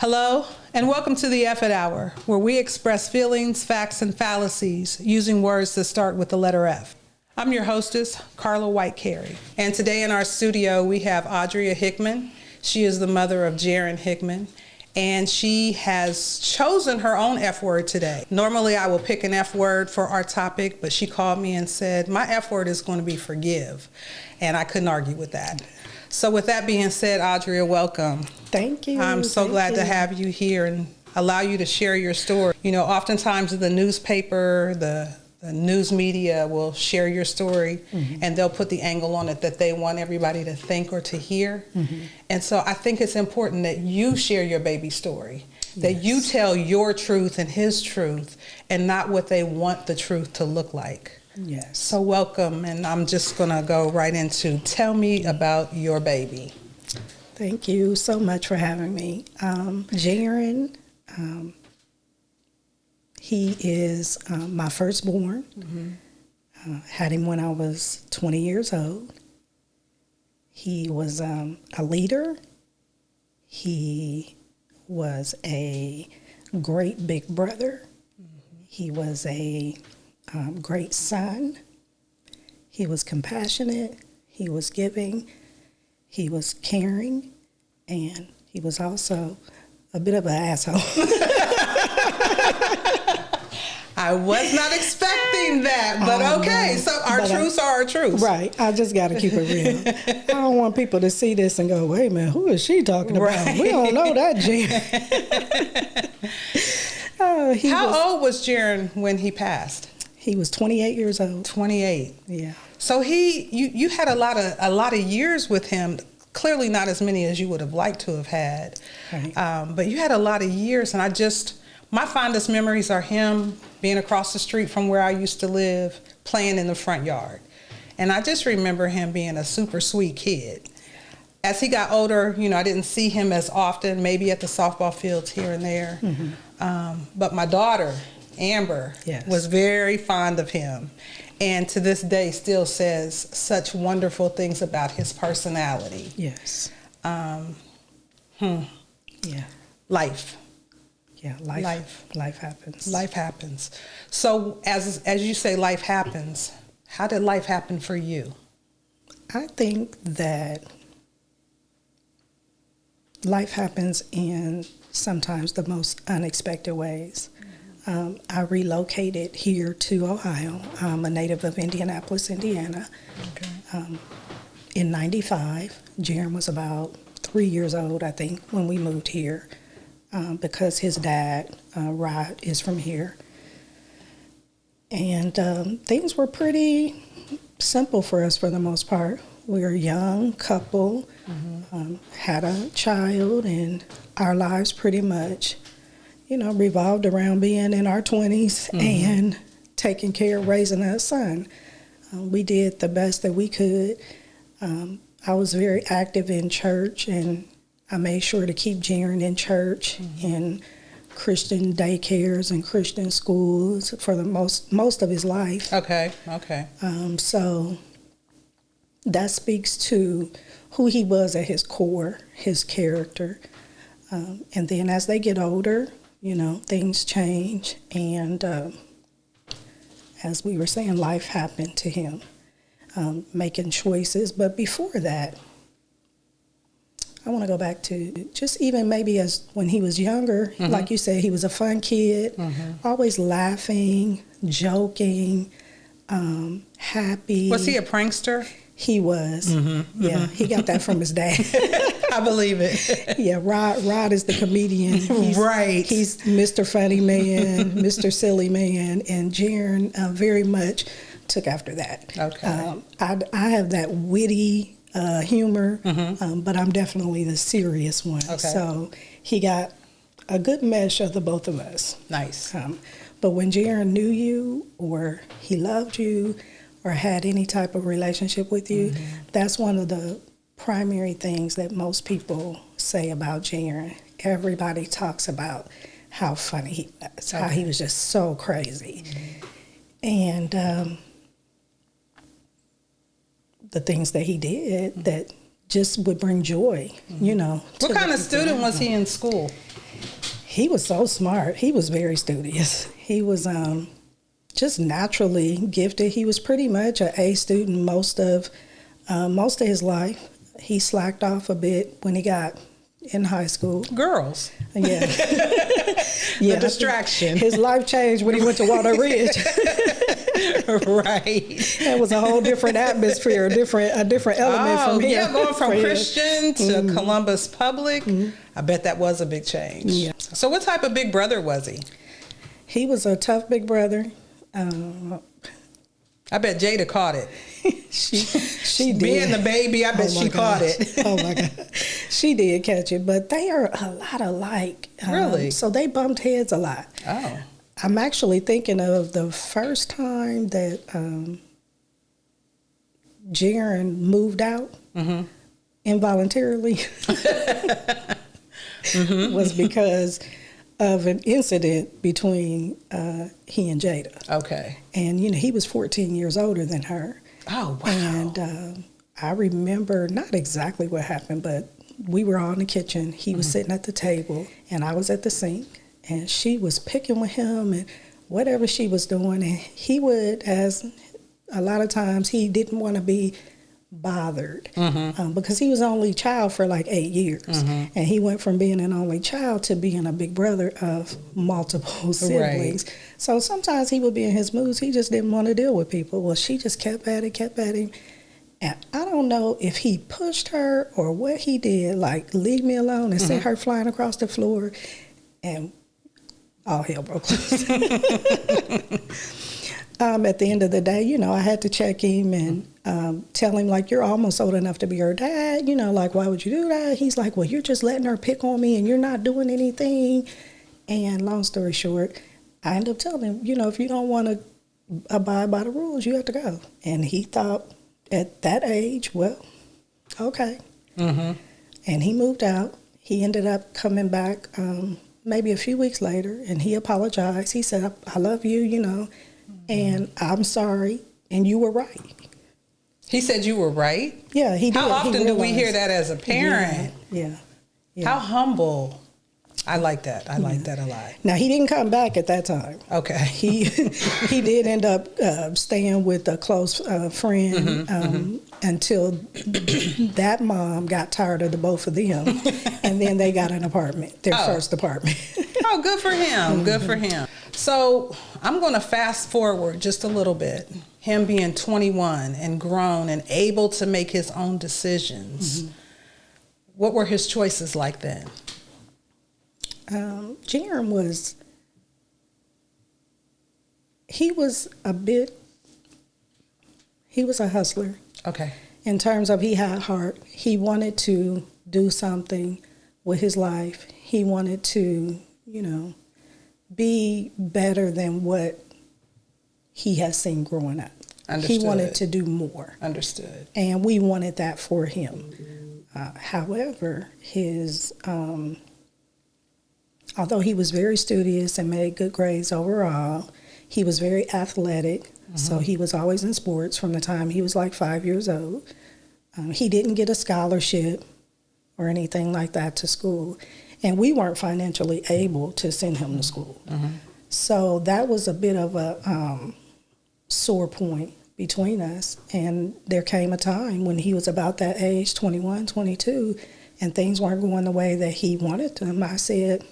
Hello, and welcome to the F It Hour, where we express feelings, facts, and fallacies using words that start with the letter F. I'm your hostess, Carla White-Carey, and today in our studio we have Audrea Hickman. She is the mother of Jaron Hickman, and she has chosen her own F word today. Normally I will pick an F word for our topic, but she called me and said, my F word is going to be forgive, and I couldn't argue with that. So with that being said, Audrea, welcome. Thank you. I'm so glad to have you here and allow you to share your story. You know, oftentimes the newspaper, the news media will share your story, and they'll put the angle on it that they want everybody to think or to hear. And so I think it's important that you share your baby story, that you tell your truth and his truth and not what they want the truth to look like. Yes. So welcome, and I'm just going to go right into tell me about your baby. Thank you so much for having me. Jaron, he is my firstborn. Had him when I was 20 years old. He was a leader. He was a great big brother. He was a great son. He was compassionate. He was giving. He was caring, and he was also a bit of an asshole. I was not expecting that, but okay. So our truths are our truths. Right. I just got to keep it real. I don't want people to see this and go, wait a minute, who is she talking about? Right. We don't know that Jaron. How old was Jaron when he passed? He was 28 years old. 28. Yeah. So you had a lot of years with him. Clearly not as many as you would have liked to have had. Right. But you had a lot of years, and my fondest memories are him being across the street from where I used to live, playing in the front yard. And I just remember him being a super sweet kid. As he got older, you know, I didn't see him as often, maybe at the softball fields here and there. But my daughter, Amber, was very fond of him, and to this day still says such wonderful things about his personality. Yes. Yeah. Life. Yeah, life happens. Life happens. So as you say, life happens. How did life happen for you? I think that life happens in sometimes the most unexpected ways. I relocated here to Ohio. I'm a native of Indianapolis, Indiana. Okay. In 95, Jaron was about 3 years old, I think, when we moved here. Because his dad, Rod, is from here. And things were pretty simple for us for the most part. We were a young couple, had a child, and our lives pretty much, you know, revolved around being in our 20s and taking care of raising a son. We did the best that we could. I was very active in church, and I made sure to keep Jaron in church in Christian daycares and Christian schools for the most of his life. Okay. So that speaks to who he was at his core, his character. And then as they get older, you know, things change. And as we were saying, life happened to him, making choices. But before that, I want to go back to just even maybe as when he was younger, like you said, he was a fun kid, always laughing, joking, happy. Was he a prankster? He was. Yeah, he got that from his dad. I believe it. Yeah, Rod is the comedian. Right. He's Mr. Funny Man, Mr. Silly Man, and Jaron very much took after that. Okay. I have that witty humor, but I'm definitely the serious one. Okay. So he got a good mesh of the both of us. Nice. But when Jaron knew you, or he loved you, or had any type of relationship with you, that's one of the primary things that most people say about Jaron. Everybody talks about how funny he was, how he was just so crazy. And the things that he did that just would bring joy, you know. What kind of student was he in school? He was so smart. He was very studious. He was just naturally gifted. He was pretty much an A student most of his life. He slacked off a bit when he got in high school. Girls. Yeah. The distraction. His life changed when he went to Walnut Ridge. Right. That was a whole different atmosphere, a different element from him. Yeah, going from Christian to Columbus Public. I bet that was a big change. Yeah. So what type of big brother was he? He was a tough big brother. I bet Jada caught it. She did. Being the baby, I bet she caught it. Oh my God. She did catch it, but they are a lot alike. Really? So they bumped heads a lot. Oh. I'm actually thinking of the first time that Jaron moved out involuntarily was because of an incident between he and Jada. Okay. And, he was 14 years older than her. Oh, wow. And I remember not exactly what happened, but we were all in the kitchen. He was sitting at the table, and I was at the sink. And she was picking with him and whatever she was doing. And he would, as a lot of times, he didn't want to be bothered because he was only child for like 8 years. And he went from being an only child to being a big brother of multiple siblings. Right. So sometimes he would be in his moods. He just didn't want to deal with people. Well, she just kept at him. And I don't know if he pushed her or what he did, like leave me alone and sent her flying across the floor. And all hell broke loose. At the end of the day, I had to check him and tell him, like, you're almost old enough to be her dad. Like, why would you do that? He's like, well, you're just letting her pick on me and you're not doing anything. And long story short, I ended up telling him, if you don't want to abide by the rules, you have to go. And he thought at that age, well, okay. And he moved out. He ended up coming back maybe a few weeks later, and he apologized. He said, I love you, and I'm sorry, and you were right. He said you were right? Yeah, he did. How often do we hear that as a parent? Yeah. How humble. I like that. I like that a lot. Now, he didn't come back at that time. Okay. He did end up staying with a close friend until that mom got tired of the both of them, and then they got an apartment, their first apartment. Oh, good for him. Good for him. So I'm going to fast forward just a little bit. Him being 21 and grown and able to make his own decisions. What were his choices like then? Jaron was a hustler. Okay. In terms of he had heart. He wanted to do something with his life. He wanted to, be better than what he has seen growing up. Understood. He wanted to do more. Understood. And we wanted that for him. However, his although he was very studious and made good grades overall, he was very athletic. So he was always in sports from the time he was like 5 years old. He didn't get a scholarship or anything like that to school. And we weren't financially able to send him to school. So that was a bit of a sore point between us. And there came a time when he was about that age, 21, 22, and things weren't going the way that he wanted them. I said,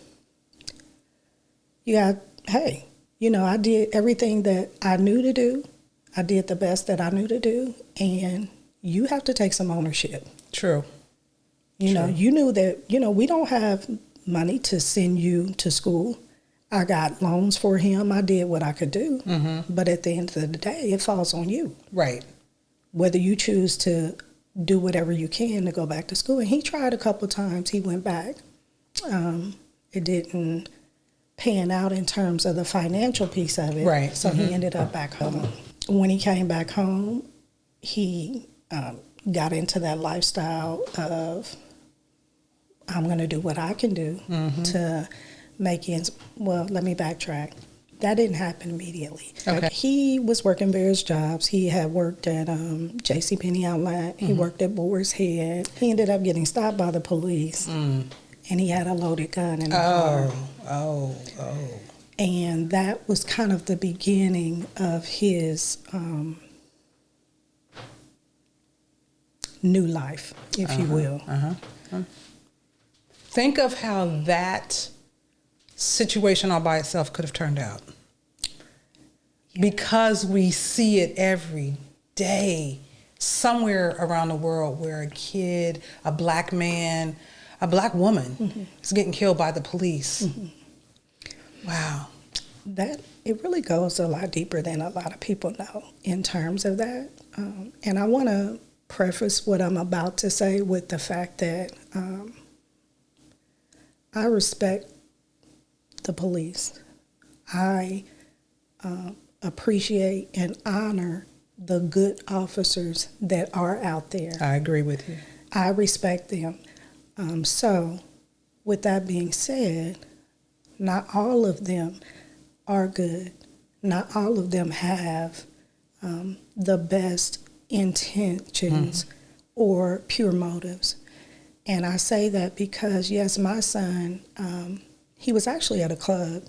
hey, I did everything that I knew to do. I did the best that I knew to do. And you have to take some ownership. True. You knew that, we don't have money to send you to school. I got loans for him. I did what I could do. But at the end of the day, it falls on you. Right. Whether you choose to do whatever you can to go back to school. And he tried a couple of times. He went back. It didn't pan out in terms of the financial piece of it. Right. So he ended up back home. When he came back home, he got into that lifestyle of, I'm going to do what I can do to make ends. Well, let me backtrack. That didn't happen immediately. Okay. He was working various jobs. He had worked at JCPenney Outlet. He worked at Boar's Head. He ended up getting stopped by the police. and he had a loaded gun in the car. Oh. And that was kind of the beginning of his new life, if you will. Think of how that situation all by itself could have turned out. Yeah. Because we see it every day somewhere around the world where a kid, a black man, a black woman is getting killed by the police. Wow. It really goes a lot deeper than a lot of people know in terms of that. And I want to preface what I'm about to say with the fact that I respect the police. I appreciate and honor the good officers that are out there. I agree with you. I respect them. So, with that being said, not all of them are good. Not all of them have the best intentions or pure motives. And I say that because, yes, my son, he was actually at a club.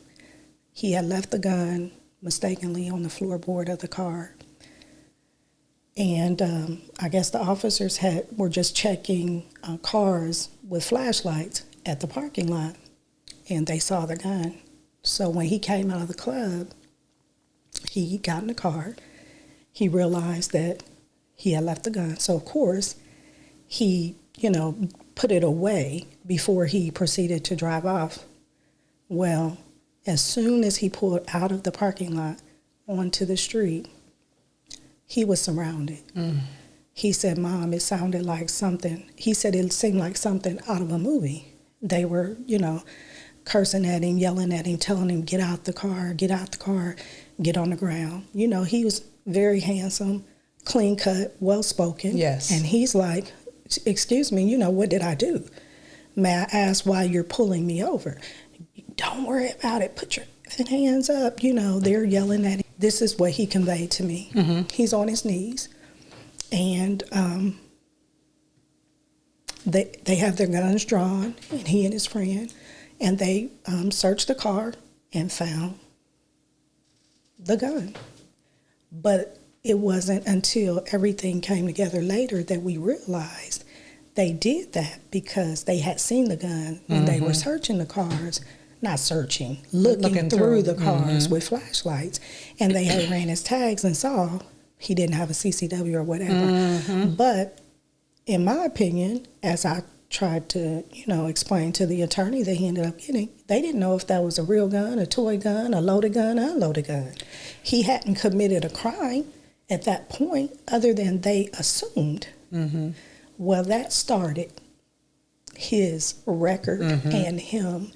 He had left the gun mistakenly on the floorboard of the car. And I guess the officers were just checking cars with flashlights at the parking lot, and they saw the gun. So when he came out of the club, he got in the car. He realized that he had left the gun. So, of course, he, put it away before he proceeded to drive off. Well, as soon as he pulled out of the parking lot onto the street, he was surrounded. He said, "Mom, it sounded like something." He said it seemed like something out of a movie. They were, cursing at him, yelling at him, telling him, "Get out the car, get out the car, get on the ground." He was very handsome, clean cut, well spoken. Yes. And he's like, "Excuse me, what did I do? May I ask why you're pulling me over?" "Don't worry about it. Put your hands up." They're yelling at him. This is what he conveyed to me. He's on his knees, and they have their guns drawn, and he and his friend, and they searched the car and found the gun. But it wasn't until everything came together later that we realized they did that because they had seen the gun when they were searching the cars. Not searching, looking through the cars with flashlights. And they had ran his tags and saw he didn't have a CCW or whatever. But in my opinion, as I tried to, explain to the attorney that he ended up getting, they didn't know if that was a real gun, a toy gun, a loaded gun, unloaded gun. He hadn't committed a crime at that point other than they assumed. Well, that started his record and him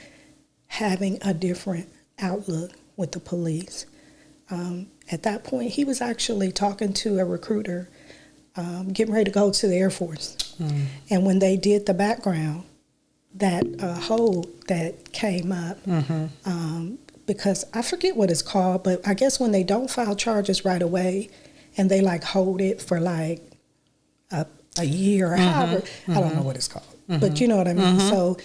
having a different outlook with the police. At that point, he was actually talking to a recruiter, getting ready to go to the Air Force. And when they did the background, that hold that came up, because I forget what it's called, but I guess when they don't file charges right away and they hold it for a year or however, I don't know what it's called, but you know what I mean? So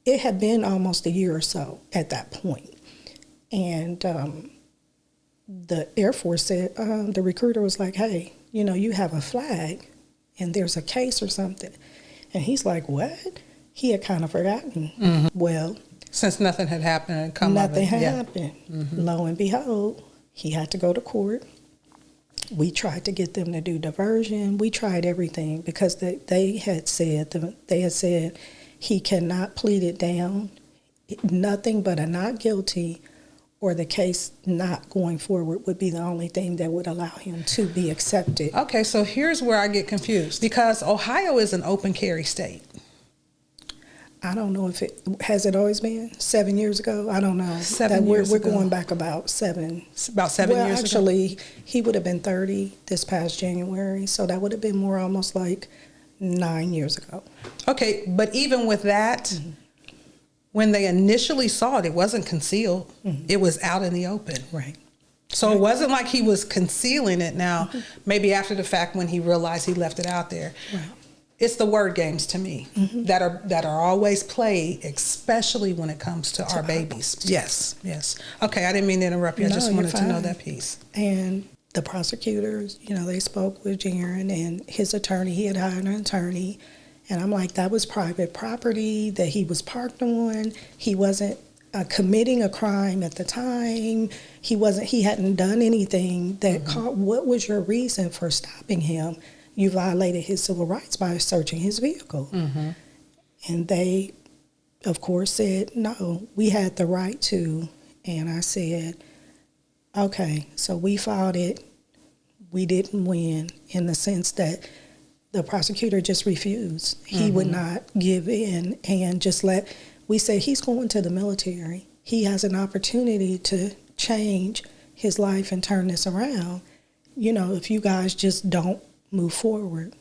it had been almost a year or so at that point. And the Air Force said, the recruiter was like, "Hey, you have a flag and there's a case or something." And he's like, "What?" He had kind of forgotten. Well, since nothing had happened and come nothing had happened. Lo and behold, he had to go to court. We tried to get them to do diversion. We tried everything because they had said he cannot plead it down, nothing but a not guilty, or the case not going forward would be the only thing that would allow him to be accepted. Okay, so here's where I get confused because Ohio is an open carry state. I don't know if it has always been 7 years ago. I don't know. 7 years we're ago. going back about 7. About 7 years ago. Actually, he would have been 30 this past January, so that would have been more almost like 9 years ago. Okay, but even with that, when they initially saw it, it wasn't concealed. It was out in the open. Right. So it wasn't like he was concealing it now, maybe after the fact when he realized he left it out there. Right. it's the word games to me that are always played, especially when it comes to our babies. Yes, yes. Okay, I didn't mean to interrupt you. I just wanted to know that piece. And the prosecutors, they spoke with Jaron and his attorney. He had hired an attorney. And I'm like, that was private property that he was parked on. He wasn't committing a crime at the time. He hadn't done anything that what was your reason for stopping him? You violated his civil rights by searching his vehicle. And they, of course, said, no, we had the right to. And I said, okay, so we fought it. We didn't win in the sense that the prosecutor just refused. He would not give in and just we said he's going to the military. He has an opportunity to change his life and turn this around. If you guys just don't move forward.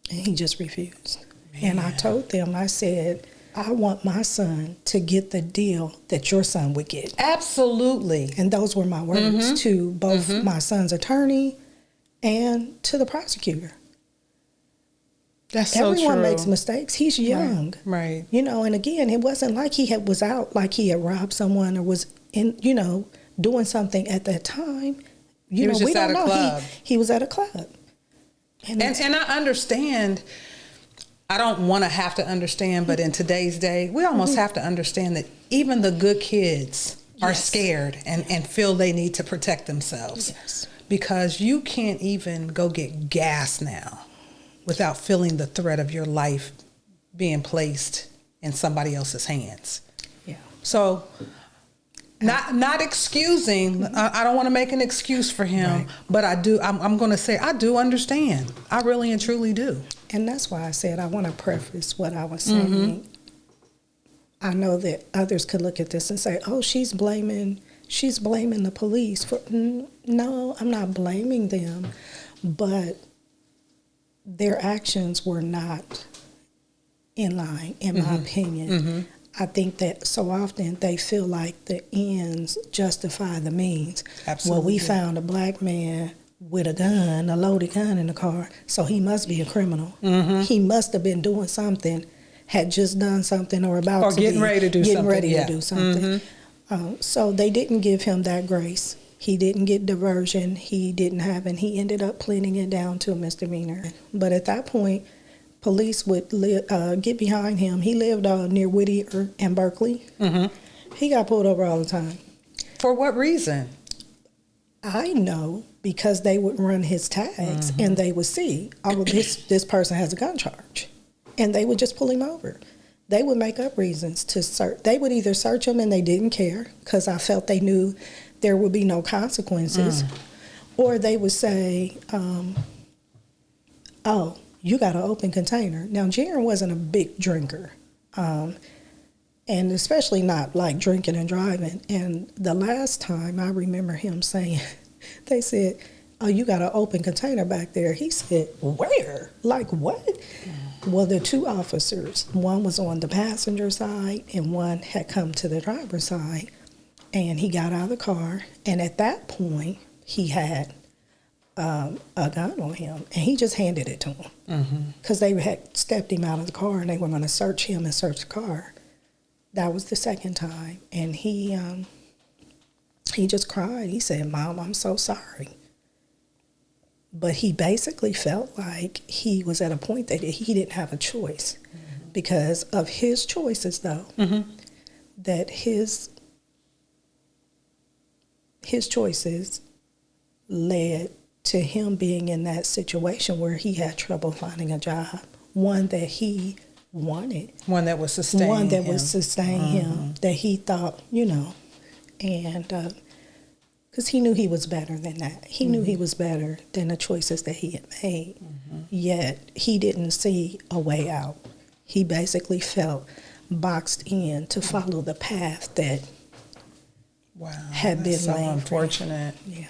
And he just refused. Man. And I told them, I said, I want my son to get the deal that your son would get. Absolutely. And those were my words to both my son's attorney and to the prosecutor. That's so true. Everyone makes mistakes. He's young. Right. And again, it wasn't like was out, like he had robbed someone or was in, doing something at that time. He was just at a club. He was at a club. And I understand. I don't want to have to understand, but in today's day, we almost have to understand that even the good kids are scared and feel they need to protect themselves. Yes. Because you can't even go get gas now without feeling the threat of your life being placed in somebody else's hands. Yeah. So not excusing, I don't want to make an excuse for him, but I'm going to say I do understand. I really and truly do. And that's why I said I want to preface what I was saying. I know that others could look at this and say, oh, she's blaming the police. No, I'm not blaming them, but their actions were not in line, in my opinion. I think that so often they feel like the ends justify the means. Absolutely. Well, we found a black man with a loaded gun in the car, so he must be a criminal. He must have been doing something, had just done something or getting ready to do something. So they didn't give him that grace. He didn't get diversion. He didn't have, and he ended up pleading it down to a misdemeanor. But at that point, police would get behind him. He lived near Whittier and Berkeley. He got pulled over all the time. For what reason? I know, because they would run his tags and they would see, oh, this person has a gun charge. And they would just pull him over. They would make up reasons to search. They would either search him and they didn't care because I felt they knew there would be no consequences. Or they would say, oh, you got an open container. Now, Jaron wasn't a big drinker, and especially not like drinking and driving. And the last time I remember him saying, they said, oh, you got an open container back there. He said, where? Like what? Well, the two officers, one was on the passenger side and one had come to the driver's side. And he got out of the car, and at that point, he had a gun on him, and he just handed it to him because they had stepped him out of the car, and they were going to search him and search the car. That was the second time, and he just cried. He said, "Mom, I'm so sorry." But he basically felt like he was at a point that he didn't have a choice because of his choices, though, that his choices led to him being in that situation where he had trouble finding a job, one that he wanted. One that would sustain him. One that would sustain him, that he thought, and because he knew he was better than that. He knew he was better than the choices that he had made, yet he didn't see a way out. He basically felt boxed in to follow the path that had been so laid. Unfortunate. Yeah.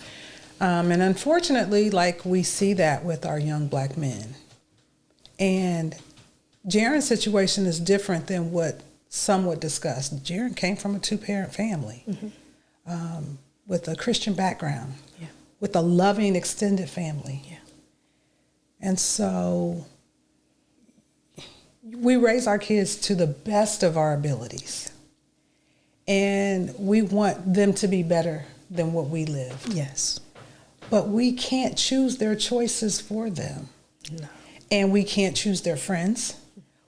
And unfortunately, like we see that with our young black men. And Jaron's situation is different than what some would discuss. Jaron came from a two-parent family with a Christian background, with a loving extended family. Yeah. And so we raise our kids to the best of our abilities. And we want them to be better than what we lived. Yes. But we can't choose their choices for them. No. And we can't choose their friends,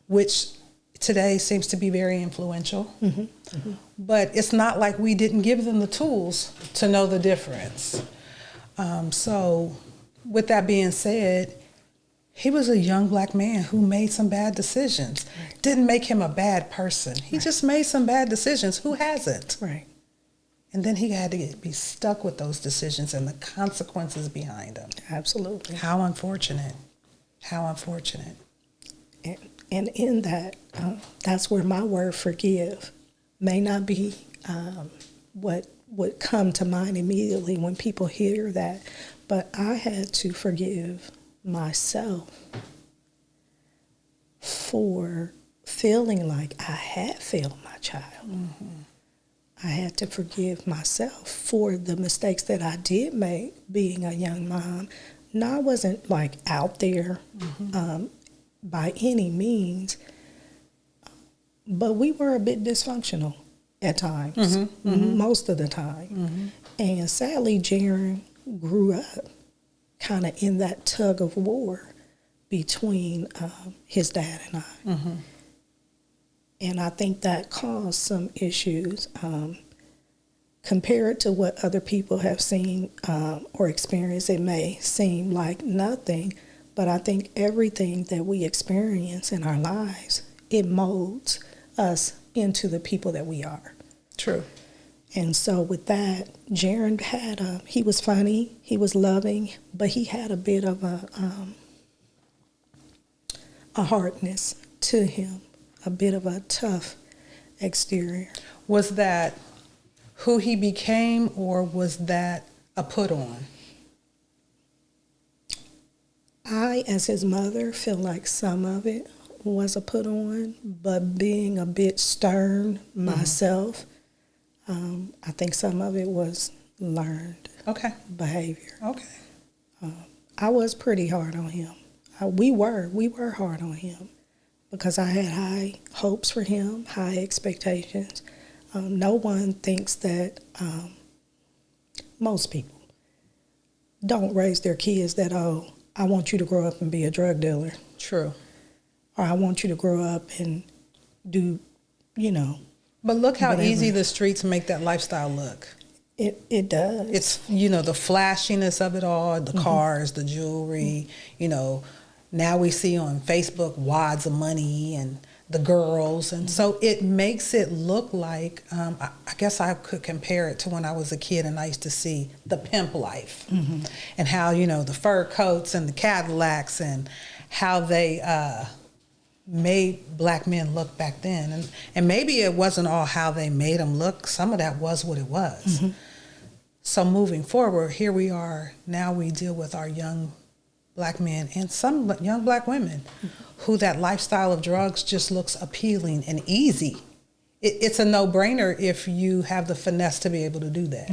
which today seems to be very influential. Mm-hmm. Mm-hmm. But it's not like we didn't give them the tools to know the difference. So with that being said, he was a young black man who made some bad decisions. Right. Didn't make him a bad person. He just made some bad decisions. Who hasn't? Right. And then he had to be stuck with those decisions and the consequences behind them. Absolutely. How unfortunate. How unfortunate. And in that, that's where my word forgive may not be what would come to mind immediately when people hear that, but I had to forgive myself for feeling like I had failed my child. Mm-hmm. I had to forgive myself for the mistakes that I did make being a young mom. No, I wasn't like out there by any means, but we were a bit dysfunctional at times, most of the time. Mm-hmm. And sadly, Jaron grew up kind of in that tug of war between his dad and I. Mm-hmm. And I think that caused some issues. Compared to what other people have seen or experienced, it may seem like nothing, but I think everything that we experience in our lives, it molds us into the people that we are. True. And so with that, Jaron had he was funny, he was loving, but he had a bit of a hardness to him, a bit of a tough exterior. Was that who he became, or was that a put on? I, as his mother, feel like some of it was a put on, but being a bit stern myself, I think some of it was learned behavior. Okay. I was pretty hard on him. We were hard on him because I had high hopes for him, high expectations. No one thinks that, most people don't raise their kids that, oh, I want you to grow up and be a drug dealer. True. Or I want you to grow up and do, But look how whatever. easy the streets make that lifestyle look. It does. It's, the flashiness of it all, the cars, the jewelry, now we see on Facebook wads of money and the girls. And so it makes it look like, I guess I could compare it to when I was a kid and I used to see the pimp life and how, the fur coats and the Cadillacs and how they made black men look back then. And maybe it wasn't all how they made them look. Some of that was what it was. So moving forward, here we are. Now we deal with our young black men and some young black women who that lifestyle of drugs just looks appealing and easy. It's a no-brainer if you have the finesse to be able to do that.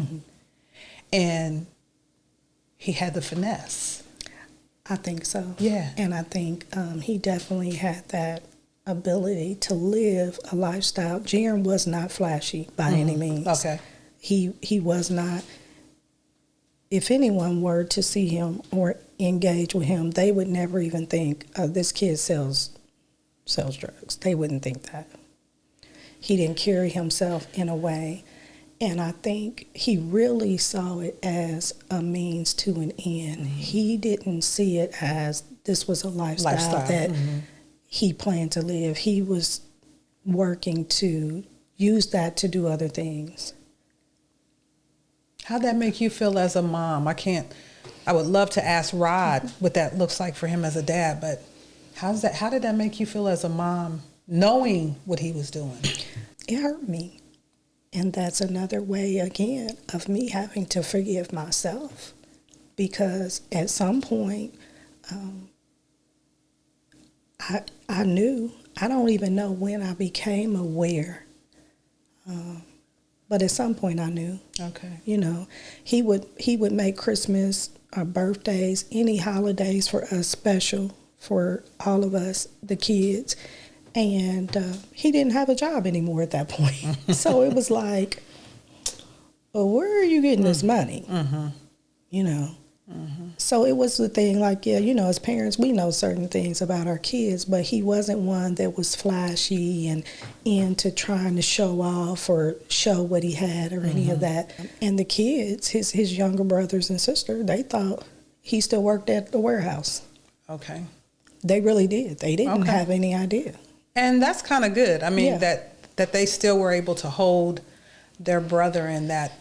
And he had the finesse. I think so. Yeah. And I think he definitely had that ability to live a lifestyle. Jaron was not flashy by any means. Okay. He was not. If anyone were to see him or engage with him, they would never even think, this kid sells drugs. They wouldn't think that. He didn't carry himself in a way. And I think he really saw it as a means to an end. He didn't see it as this was a lifestyle. That he planned to live. He was working to use that to do other things. How'd that make you feel as a mom? I would love to ask Rod what that looks like for him as a dad, but how did that make you feel as a mom, knowing what he was doing? It hurt me. And that's another way, again, of me having to forgive myself. Because at some point, I knew, I don't even know when I became aware, but at some point I knew. Okay. He would make Christmas or birthdays, any holidays for us special, for all of us, the kids. And he didn't have a job anymore at that point. So it was like, well, where are you getting this money? You know? So it was the thing, like, yeah, you know, as parents, we know certain things about our kids, but he wasn't one that was flashy and into trying to show off or show what he had or any of that. And the kids, his younger brothers and sister, they thought he still worked at the warehouse. Okay. They really did. They didn't have any idea. And that's kind of good. I mean, Yeah. that they still were able to hold their brother and that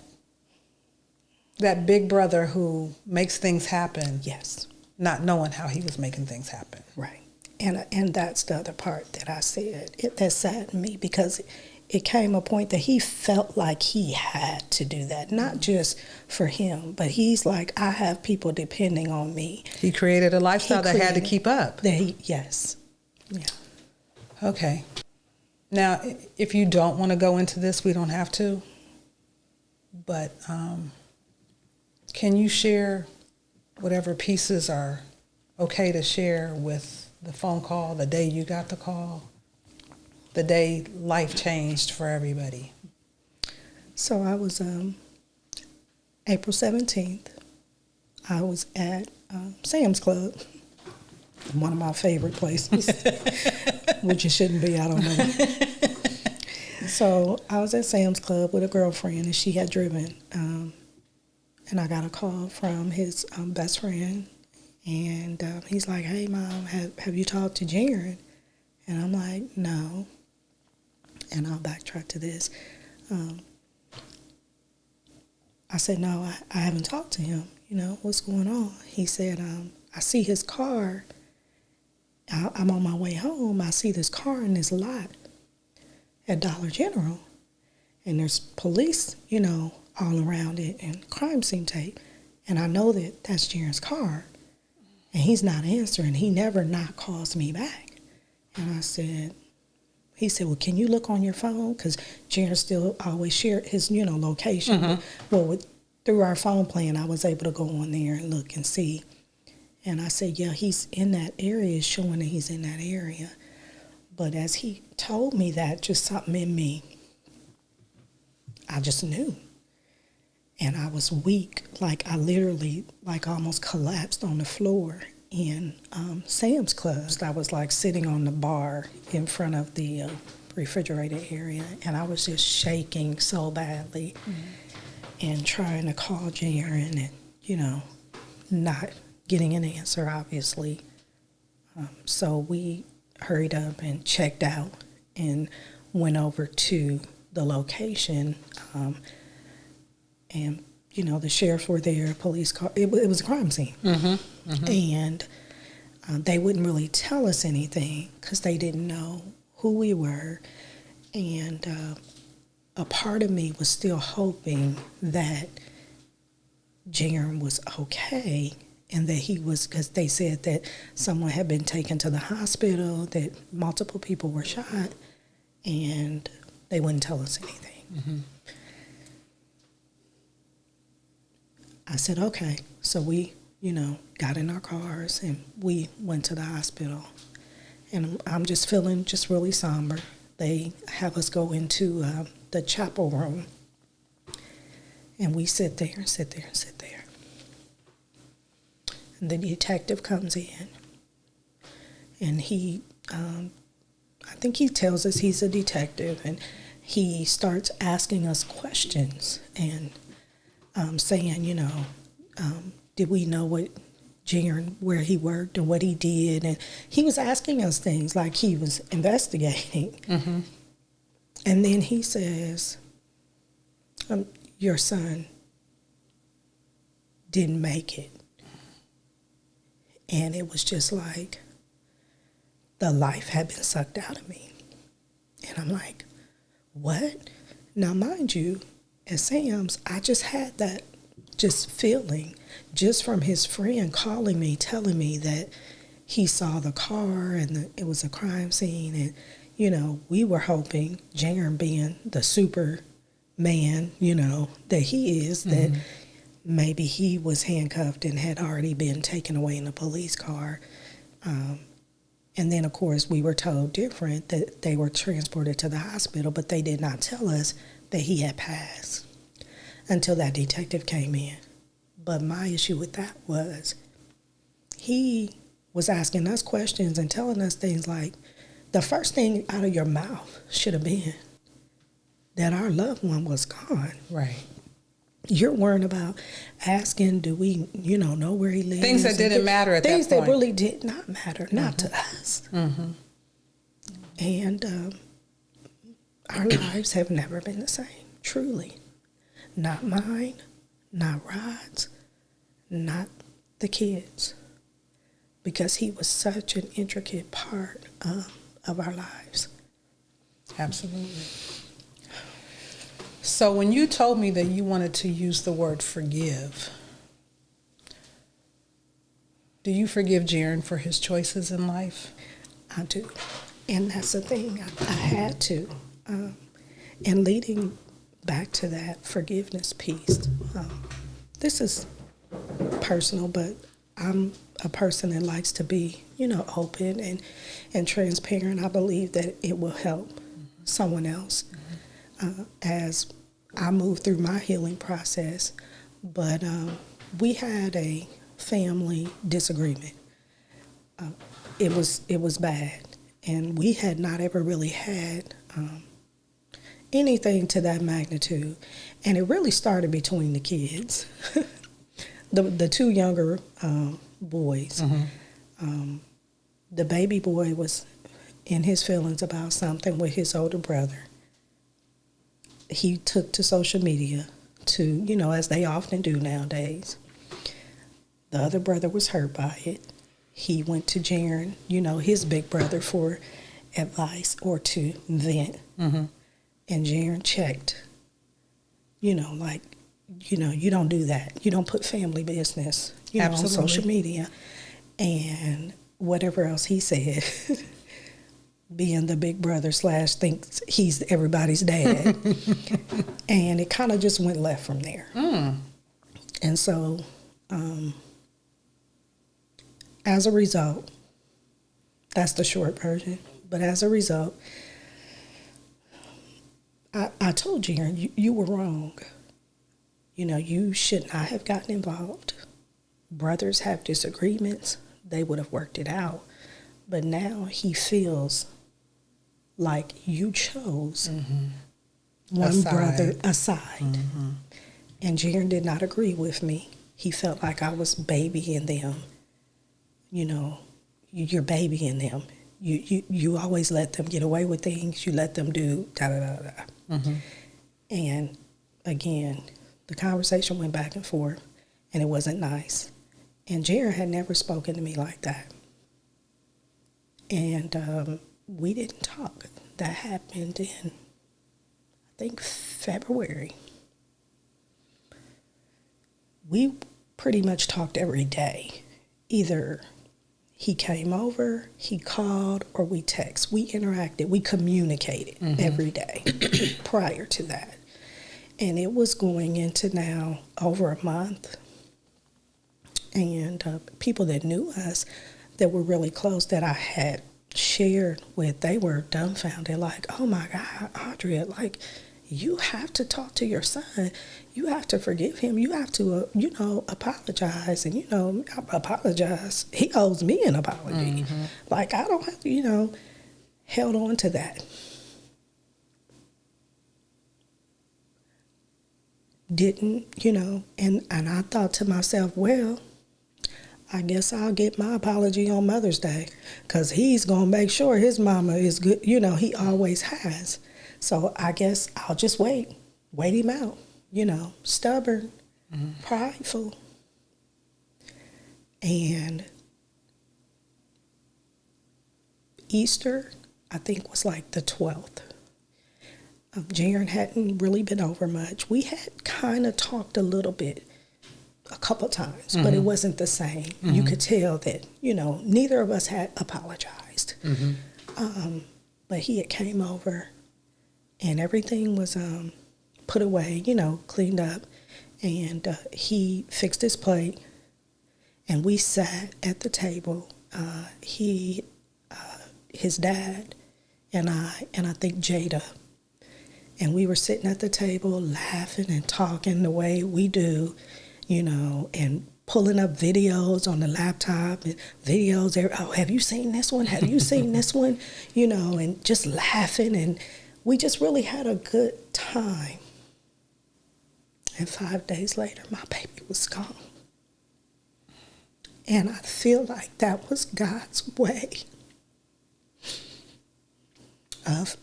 big brother who makes things happen. Yes. Not knowing how he was making things happen. Right. And that's the other part that I said. That saddened me because it came a point that he felt like he had to do that, not just for him, but he's like, I have people depending on me. He created a lifestyle that had to keep up. Yes. Yeah. Okay. Now, if you don't want to go into this, we don't have to. But can you share whatever pieces are okay to share with the phone call, the day you got the call, the day life changed for everybody? So I was April 17th. I was at Sam's Club, one of my favorite places, which it shouldn't be, I don't know. So I was at Sam's Club with a girlfriend, and she had driven. And I got a call from his best friend, and he's like, hey, Mom, have you talked to Jaron? And I'm like, no. And I'll backtrack to this. I said, no, I haven't talked to him. You know, what's going on? He said, I see his car. I'm on my way home. I see this car in this lot at Dollar General. And there's police, you know, all around it and crime scene tape. And I know that that's Jaron's car. And he's not answering. He never not calls me back. And he said, well, can you look on your phone? Because Jaron still always shared his, you know, location. Well, through our phone plan, I was able to go on there and look and see. And I said, yeah, he's in that area, it's showing that he's in that area. But as he told me that, just something in me, I just knew. And I was weak, like I literally like almost collapsed on the floor in Sam's Club. I was like sitting on the bar in front of the refrigerated area, and I was just shaking so badly and trying to call Jaron and, you know, not getting an answer, obviously. So we hurried up and checked out and went over to the location. And, you know, the sheriffs were there, police car. It was a crime scene. And they wouldn't really tell us anything because they didn't know who we were. And a part of me was still hoping that Jaron was okay and that he was, because they said that someone had been taken to the hospital, that multiple people were shot, and they wouldn't tell us anything. I said, okay. So we, you know, got in our cars and we went to the hospital. And I'm just feeling just really somber. They have us go into the chapel room. And we sit there and sit there and sit there. And the detective comes in. And he, I think he tells us he's a detective. And he starts asking us questions and saying, you know, did we know what Jaron, where he worked and what he did? And he was asking us things like he was investigating. And then he says, your son didn't make it. And it was just like the life had been sucked out of me. And I'm like, what? Now, mind you, at Sam's, I just had that just feeling just from his friend calling me, telling me that he saw the car and it was a crime scene. And, you know, we were hoping, Jaron being the super man, you know, that he is, that maybe he was handcuffed and had already been taken away in a police car. And then, of course, we were told different, that they were transported to the hospital, but they did not tell us that he had passed until that detective came in. But my issue with that was he was asking us questions and telling us things like, the first thing out of your mouth should have been that our loved one was gone. Right. You're worrying about asking, do we, know where he lives? Things that didn't matter at that point. Things that really did not matter, not to us. Mm-hmm. And our lives have never been the same, truly. Not mine, not Rod's, not the kids. Because he was such an intricate part of our lives. Absolutely. So when you told me that you wanted to use the word forgive, do you forgive Jaron for his choices in life? I do. And that's the thing, I had to. And leading back to that forgiveness piece, this is personal, but I'm a person that likes to be, open and transparent. I believe that it will help someone else as I move through my healing process. But we had a family disagreement. It was bad, and we had not ever really had anything to that magnitude, and it really started between the kids. The two younger boys. The baby boy was in his feelings about something with his older brother. He took to social media to, as they often do nowadays. The other brother was hurt by it. He went to Jaron, his big brother, for advice or to vent. Mm-hmm. And Jaron checked, you don't do that. You don't put family business, on social media. And whatever else he said, being the big brother / thinks he's everybody's dad. And it kind of just went left from there. Mm. And so, as a result, that's the short version. But as a result, I told Jaron, you were wrong. You should not have gotten involved. Brothers have disagreements. They would have worked it out. But now he feels like you chose one brother aside. Mm-hmm. And Jaron did not agree with me. He felt like I was babying them. You're babying them. You always let them get away with things. You let them do da-da-da-da. Mm-hmm. And again, the conversation went back and forth, and it wasn't nice. And Jaron had never spoken to me like that. And we didn't talk. That happened in, I think, February. We pretty much talked every day. Either he came over, he called, or we text. We interacted. We communicated every day prior to that. And it was going into now over a month. And people that knew us that were really close that I had shared with, they were dumbfounded, like, oh my God, Audrea, like, you have to talk to your son. You have to forgive him. You have to, apologize. And, apologize. He owes me an apology. Mm-hmm. Like, I don't have to, held on to that. Didn't, and I thought to myself, well, I guess I'll get my apology on Mother's Day, because he's going to make sure his mama is good. He always has. So I guess I'll just wait him out, stubborn, prideful. And Easter, I think, was like the 12th. Jaron hadn't really been over much. We had kind of talked a little bit, a couple times, but it wasn't the same. Mm-hmm. You could tell that, neither of us had apologized. Mm-hmm. But he had came over, and everything was put away, cleaned up. And he fixed his plate, and we sat at the table. He his dad, and I think Jada. And we were sitting at the table laughing and talking the way we do, and pulling up videos on the laptop and videos. Oh, have you seen this one? Have you seen this one? And just laughing. And we just really had a good time. And 5 days later, my baby was gone. And I feel like that was God's way of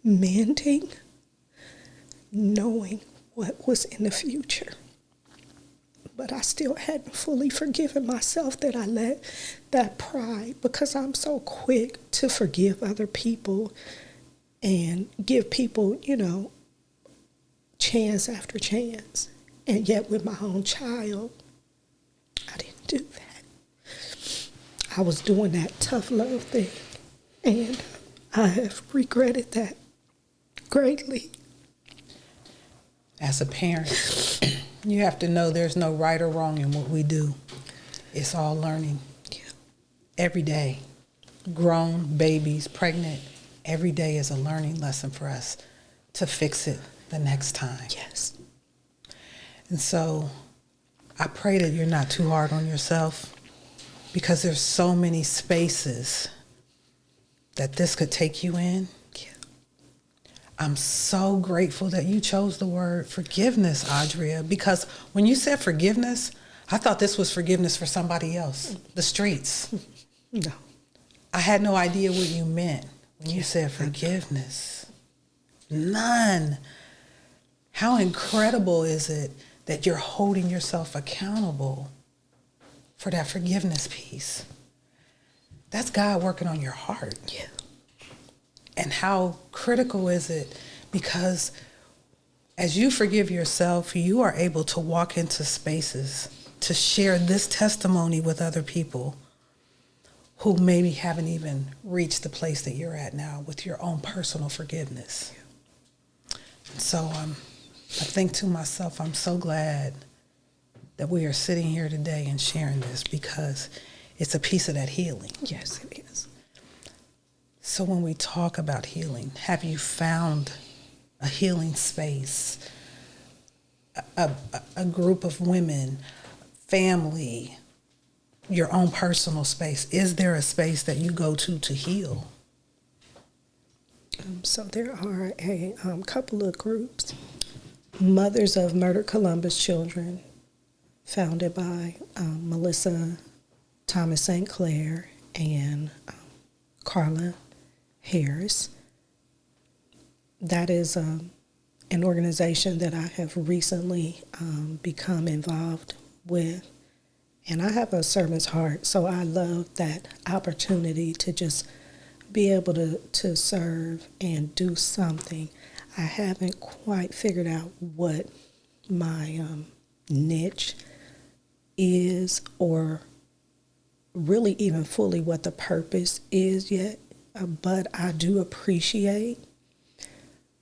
mending, knowing what was in the future. But I still hadn't fully forgiven myself that I let that pride, because I'm so quick to forgive other people and give people, chance after chance. And yet with my own child, I didn't do that. I was doing that tough love thing, and I have regretted that greatly. As a parent, you have to know there's no right or wrong in what we do. It's all learning. Yeah. Every day, grown, babies, pregnant, every day is a learning lesson for us to fix it the next time. Yes. And so I pray that you're not too hard on yourself, because there's so many spaces that this could take you in. Yeah. I'm so grateful that you chose the word forgiveness, Audrea, because when you said forgiveness, I thought this was forgiveness for somebody else, the streets. No. I had no idea what you meant when you said forgiveness. None. How incredible is it that you're holding yourself accountable for that forgiveness piece? That's God working on your heart. Yeah. And how critical is it? Because as you forgive yourself, you are able to walk into spaces to share this testimony with other people who maybe haven't even reached the place that you're at now with your own personal forgiveness. And so I think to myself, I'm so glad that we are sitting here today and sharing this, because it's a piece of that healing. Yes, it is. So when we talk about healing, have you found a healing space, a group of women, family, your own personal space? Is there a space that you go to heal? So there are a couple of groups. Mothers of Murdered Columbus Children, founded by Melissa Thomas St. Clair and Carla Harris. That is an organization that I have recently become involved with. And I have a servant's heart, so I love that opportunity to just be able to serve and do something. I haven't quite figured out what my niche is, or really even fully what the purpose is yet, but I do appreciate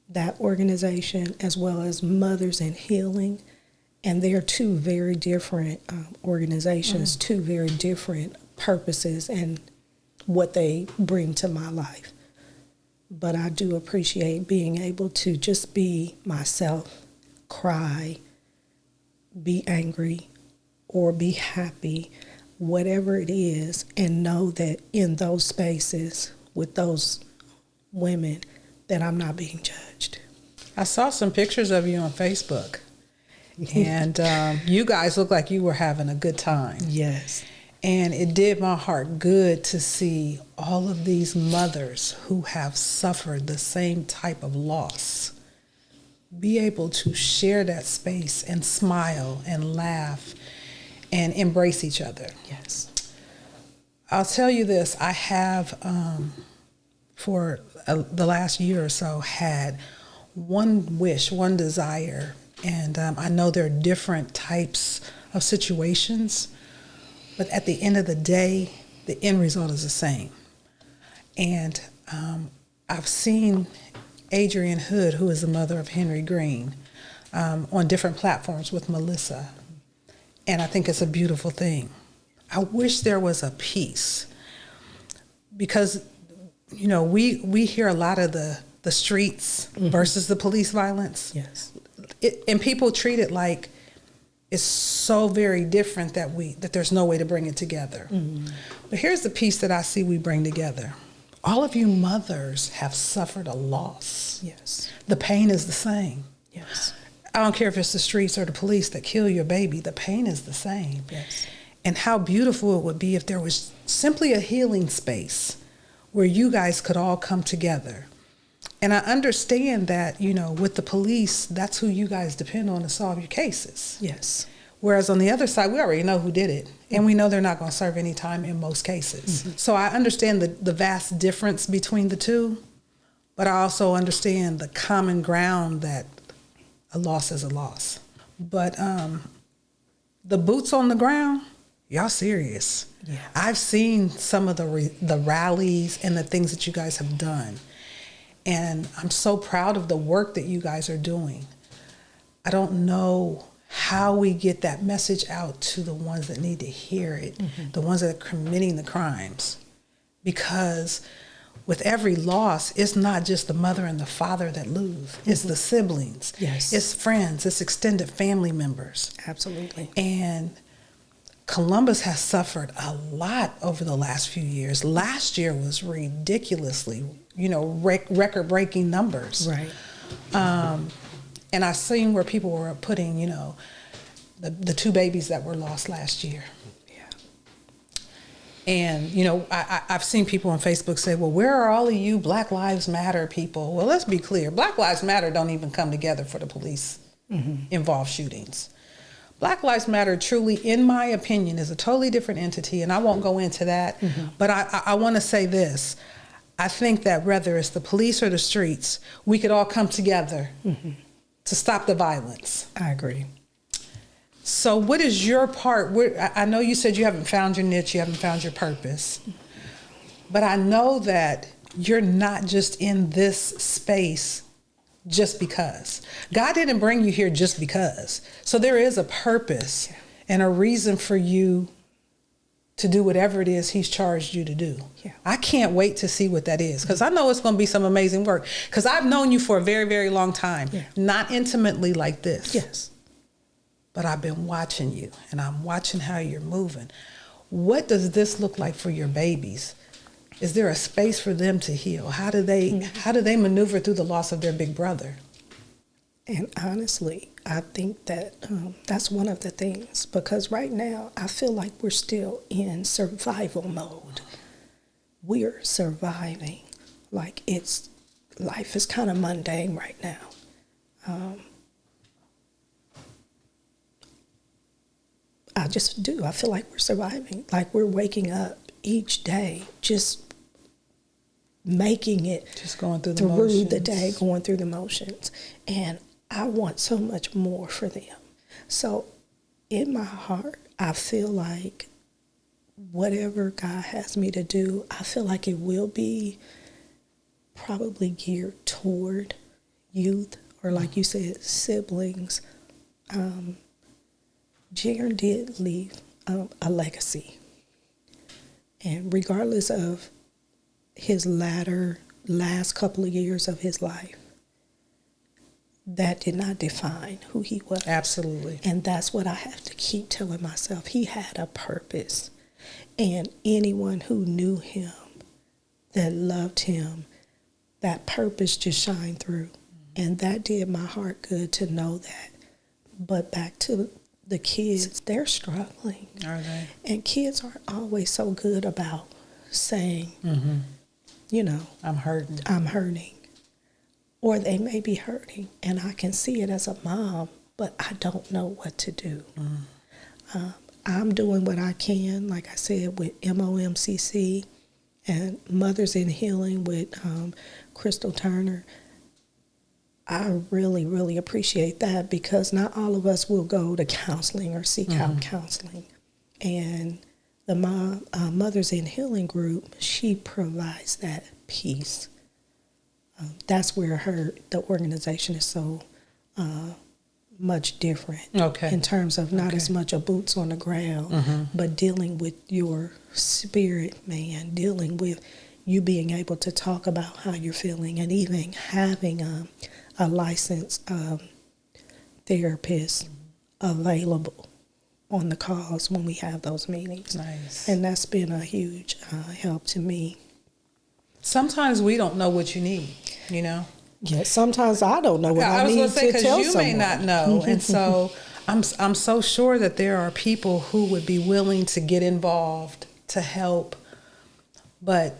that organization as well as Mothers in Healing. And they are two very different organizations, two very different purposes and what they bring to my life. But I do appreciate being able to just be myself, cry, be angry, or be happy, whatever it is, and know that in those spaces with those women that I'm not being judged. I saw some pictures of you on Facebook, and you guys look like you were having a good time. Yes. And it did my heart good to see all of these mothers who have suffered the same type of loss be able to share that space and smile and laugh and embrace each other. Yes. I'll tell you this, I have, for the last year or so, had one wish, one desire, and I know there are different types of situations, but at the end of the day, the end result is the same. And I've seen Adrienne Hood, who is the mother of Henry Green, on different platforms with Melissa. And I think it's a beautiful thing. I wish there was a piece, because you know, we hear a lot of the streets versus the police violence. Yes. And people treat it like it's so very different that there's no way to bring it together. But here's the piece that I see we bring together. All of you mothers have suffered a loss. Yes. The pain is the same. Yes. I don't care if it's the streets or the police that kill your baby. The pain is the same. Yes. And how beautiful it would be if there was simply a healing space where you guys could all come together. And I understand that, you know, with the police, that's who you guys depend on to solve your cases. Yes. Whereas on the other side, we already know who did it. And we know they're not going to serve any time in most cases. So I understand the vast difference between the two. But I also understand the common ground that a loss is a loss. But the boots on the ground, y'all serious. Yeah. I've seen some of the rallies and the things that you guys have done. And I'm so proud of the work that you guys are doing. I don't know how we get that message out to the ones that need to hear it, the ones that are committing the crimes. Because with every loss, it's not just the mother and the father that lose. It's the siblings. Yes. It's friends. It's extended family members. Absolutely. And Columbus has suffered a lot over the last few years. Last year was ridiculously, you know, record-breaking numbers. Right. And I've seen where people were putting, you know, the 2 babies that were lost last year. Yeah. And, you know, I've seen people on Facebook say, well, where are all of you Black Lives Matter people? Well, let's be clear. Black Lives Matter don't even come together for the police involved shootings. Black Lives Matter truly, in my opinion, is a totally different entity, and I won't go into that. But I want to say this. I think that whether it's the police or the streets, we could all come together to stop the violence. I agree. So what is your part? I know you said you haven't found your niche, you haven't found your purpose. But I know that you're not just in this space just because. God didn't bring you here just because. So there is a purpose and a reason for you to do whatever it is he's charged you to do. Yeah. I can't wait to see what that is, because I know it's going to be some amazing work, because I've known you for a very, very long time. Yeah. Not intimately like this. Yes. But I've been watching you, and I'm watching how you're moving. What does this look like for your babies? Is there a space for them to heal? How do they maneuver through the loss of their big brother? And honestly, I think that that's one of the things, because right now I feel like we're still in survival mode. We're surviving. Like life is kind of mundane right now. I just do. I feel like we're surviving. Like we're waking up each day, just making it Just going through the motions. the day, going through the motions. And I want so much more for them. So in my heart, I feel like whatever God has me to do, I feel like it will be probably geared toward youth, or like you said, siblings. Jaron did leave a legacy. And regardless of his last couple of years of his life, that did not define who he was. Absolutely. And that's what I have to keep telling myself. He had a purpose. And anyone who knew him, that loved him, that purpose just shined through. And that did my heart good to know that. But back to the kids, they're struggling. Are they? And kids aren't always so good about saying, you know, I'm hurting. I'm hurting. Or they may be hurting, and I can see it as a mom, but I don't know what to do. I'm doing what I can, like I said, with MOMCC and Mothers in Healing with Crystal Turner. I really, really appreciate that, because not all of us will go to counseling or seek out counseling. And the Mothers in Healing group, she provides that peace. That's where the organization is so much different. Okay. In terms of not as much a boots on the ground, but dealing with your spirit, man, dealing with you being able to talk about how you're feeling, and even having a licensed therapist available on the calls when we have those meetings. Nice. And that's been a huge help to me. Sometimes we don't know what you need, you know? Yeah, sometimes I don't know what I need to tell someone. I was going to say, because you may not know. And so I'm so sure that there are people who would be willing to get involved to help, but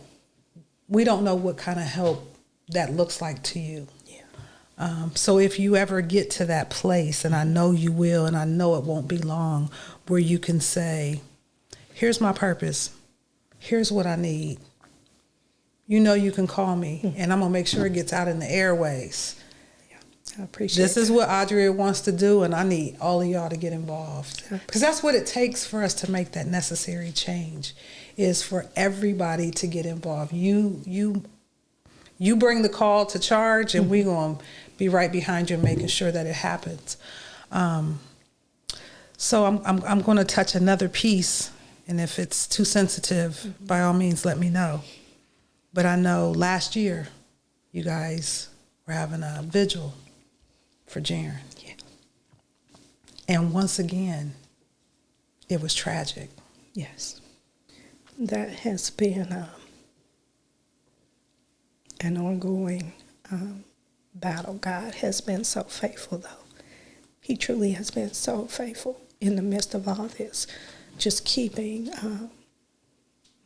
we don't know what kind of help that looks like to you. So if you ever get to that place, and I know you will, and I know it won't be long, where you can say, here's my purpose, here's what I need, you know you can call me, and I'm going to make sure it gets out in the airways. I appreciate This is what Audrea wants to do, and I need all of y'all to get involved. Because that's what it takes for us to make that necessary change, is for everybody to get involved. You bring the call to charge, and we're going to be right behind you, making sure that it happens. So I'm going to touch another piece, and if it's too sensitive, by all means, let me know. But I know last year, you guys were having a vigil for Jaren. Yeah. And once again, it was tragic. Yes. That has been an ongoing battle. God has been so faithful, though. He truly has been so faithful in the midst of all this, just keeping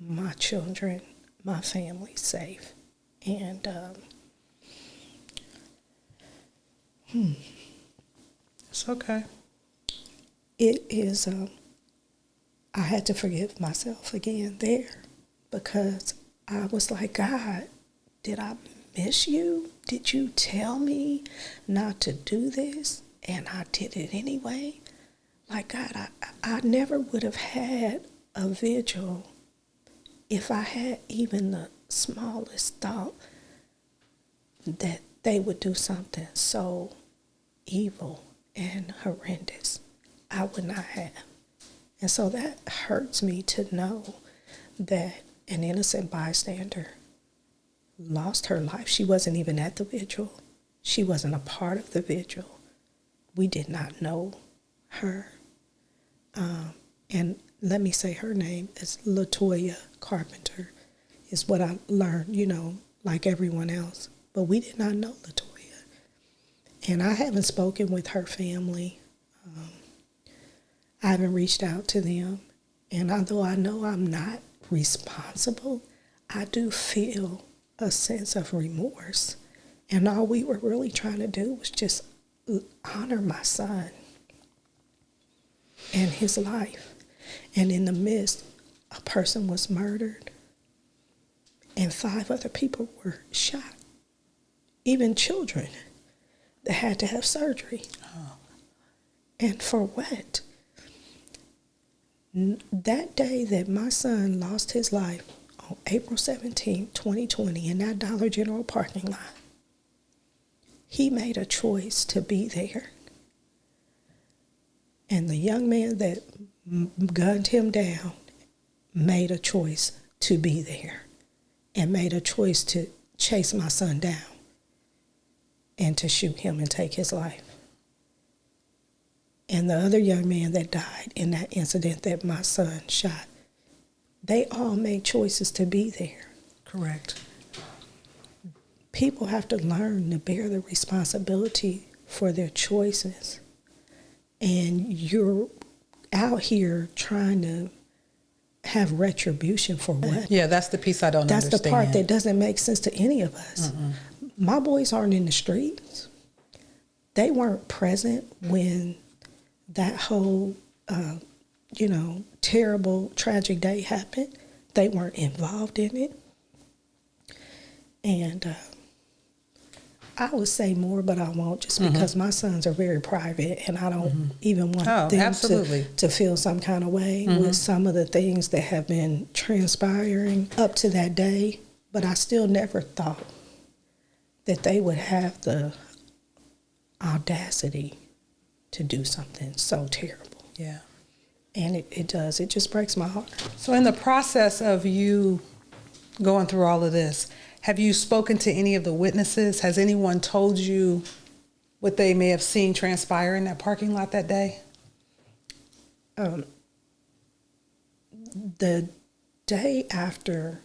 my children, my family safe. And it's okay. It is, I had to forgive myself again there, because I was like, God, did I miss you? Did you tell me not to do this? And I did it anyway. Like, God, I never would have had a vigil if I had even the smallest thought that they would do something so evil and horrendous. I would not have. And so that hurts me to know that an innocent bystander lost her life. She wasn't even at the vigil. She wasn't a part of the vigil. We did not know her. And let me say her name is LaToya Carpenter, is what I learned, you know, like everyone else. But we did not know LaToya. And I haven't spoken with her family. I haven't reached out to them. And although I know I'm not responsible, I do feel a sense of remorse. And all we were really trying to do was just honor my son and his life. And in the midst, a person was murdered and 5 other people were shot, even children that had to have surgery. Oh. And for what? That day that my son lost his life, on April 17, 2020, in that Dollar General parking lot, he made a choice to be there. And the young man that gunned him down made a choice to be there, and made a choice to chase my son down and to shoot him and take his life. And the other young man that died in that incident that my son shot, they all made choices to be there. Correct. People have to learn to bear the responsibility for their choices. And you're out here trying to have retribution for what? Yeah, that's the piece I don't understand. That's the part that doesn't make sense to any of us. Mm-mm. My boys aren't in the streets. They weren't present when that whole, terrible, tragic day happened. They weren't involved in it. And I would say more, but I won't, just because my sons are very private, and I don't even want them to feel some kind of way with some of the things that have been transpiring up to that day. But I still never thought that they would have the audacity to do something so terrible. Yeah. And it does. It just breaks my heart. So in the process of you going through all of this, have you spoken to any of the witnesses? Has anyone told you what they may have seen transpire in that parking lot that day? The day after,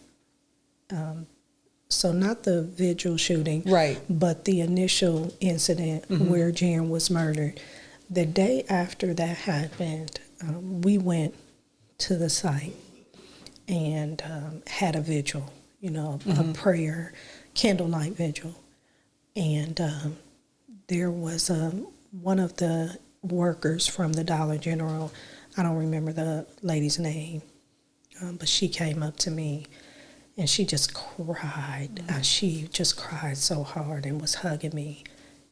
so not the vigil shooting, Right. but the initial incident where Jan was murdered. The day after that happened, we went to the site and had a vigil, a prayer, candlelight vigil. And there was one of the workers from the Dollar General, I don't remember the lady's name, but she came up to me and she just cried. She just cried so hard and was hugging me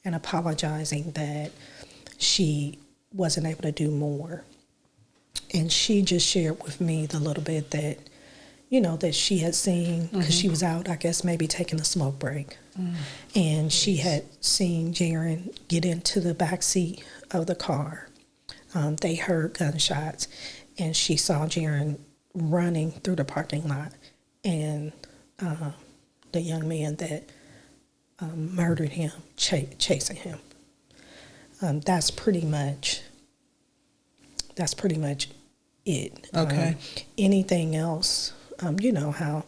and apologizing that she wasn't able to do more. And she just shared with me the little bit that, that she had seen, because she was out, I guess, maybe taking a smoke break. And she had seen Jaron get into the back seat of the car. They heard gunshots, and she saw Jaron running through the parking lot, and the young man that murdered him chasing him. That's pretty much it. Okay. Anything else? You know how